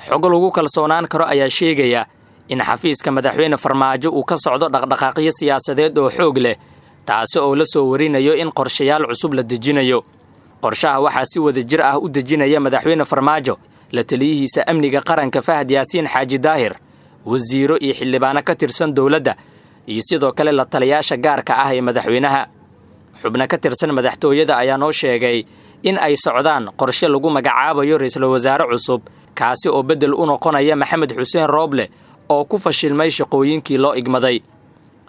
xog lagu kalsoonaan karo ayaa sheegaya in xafiiska madaxweyne Farmaajo uu ka socdo dhaqdhaqaaqyo siyaasadeed oo xoog leh taasi oo la soo warinayo in qorshayaal cusub la dejinayo. qorshaha waxaa si wada jir ah u dejinaya madaxweyne Farmaajo, la taliyihiisa amniga qaranka Fahad Yaasiin Xaaji Daahir, wasiiro iyo xildhibaano ka tirsan dawladda, iyo sidoo kale la taliyaasha gaarka ah ee madaxweynaha. xubno ka tirsan madaxtooyada ayaa noo sheegay in ay socdaan qorshe lagu magacaabayo ra'iisul wasaare cusub kaasi oo bedel u noqonaya Maxamed Xuseen Rooble oo ku fashilmay shaqooyinkii loo igmaday.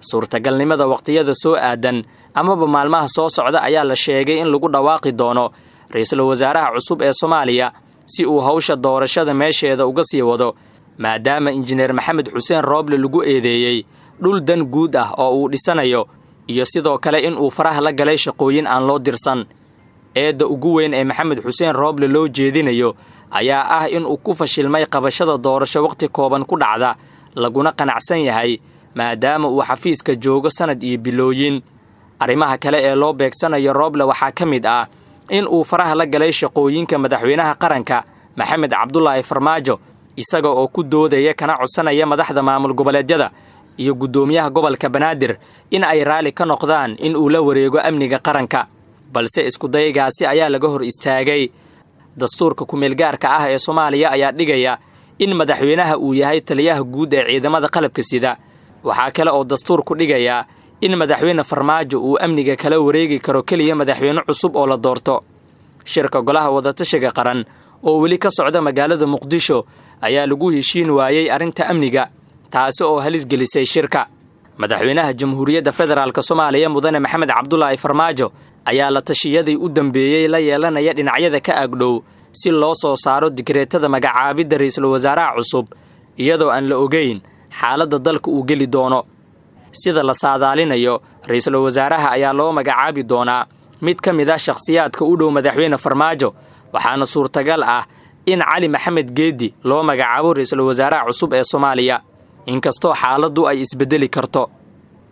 suurtagalnimada waqtiyada soo aadan amaba maalmaha soo socda ayaa la sheegay in lagu dhawaaqi doono ra'iisul wasaaraha cusub ee Soomaaliya si uu hawsha doorashada meesheeda uga sii wado, maadaama injineer Maxamed Xuseen Rooble lagu eedeeyay dhul dan guud ah oo uu dhisanayo iyo sidoo kale in uu faraha la galay shaqooyin aan loo dirsan. eedda ugu weyn ee Maxamed Xuseen Rooble loo jeedinayo ayaa ah in uu ku fashilmay qabashada doorasho waqti kooban ku dhacda, laguna qanacsan yahay maadaama uu xafiiska joogo sanad iyo bilooyin. arrimaha kale ee loo beegsanayo Rooble waxaa ka mid ah in uu faraha la galay shaqooyinka madaxweynaha qaranka Maxamed Cabdullaahi Farmaajo, isaga oo ku doodaya kana codsanaya madaxda maamul goboleedyada iyo gudoomiyaha gobolka Banaadir in ay raali ka noqdaan in uu la wareego amniga qaranka, balse isku daygaasi ayaa laga hor istaagay. dastuurka ku-meelgaarka ah ee Soomaaliya ayaa dhigaya in madaxweynaha uu yahay taliyaha guud ee ciidamada qalabka sida. waxaa kale oo dastuurku dhigaya in madaxweyne Farmaajo uu amniga kala wareegi karo kaliya madaxweyne cusub oo la doorto. shirka golaha wadatashiga qaran oo weli ka socda magaalada Muqdisho ayaa lagu heshiin waayay arrinta amniga, taasi oo halis gelisay shirka. madaxweynaha Jamhuuriyadda Federaalka Soomaaliya Mudane Maxamed Cabdullaahi Farmaajo ayaa la tashiyadii u dambeeyay la yeelanaya dhinacyada ka agdhow si loo soo saaro digreetada magacaabidda ra'iisul wasaaraha cusub, iyadoo aan la ogeyn xaaladda dalka uu geli doono. sida la saadaalinayo, ra'iisul wasaaraha ayaa loo magacaabi doonaa mid ka mid ah shakhsiyaadka u dhow madaxweyne Farmaajo, waxaana suurtagal ah in Cali Maxamed Geedi loo magacaabo ra'iisul wasaaraha cusub ee Soomaaliya, inkastoo xaaladdu ay isbedeli karto.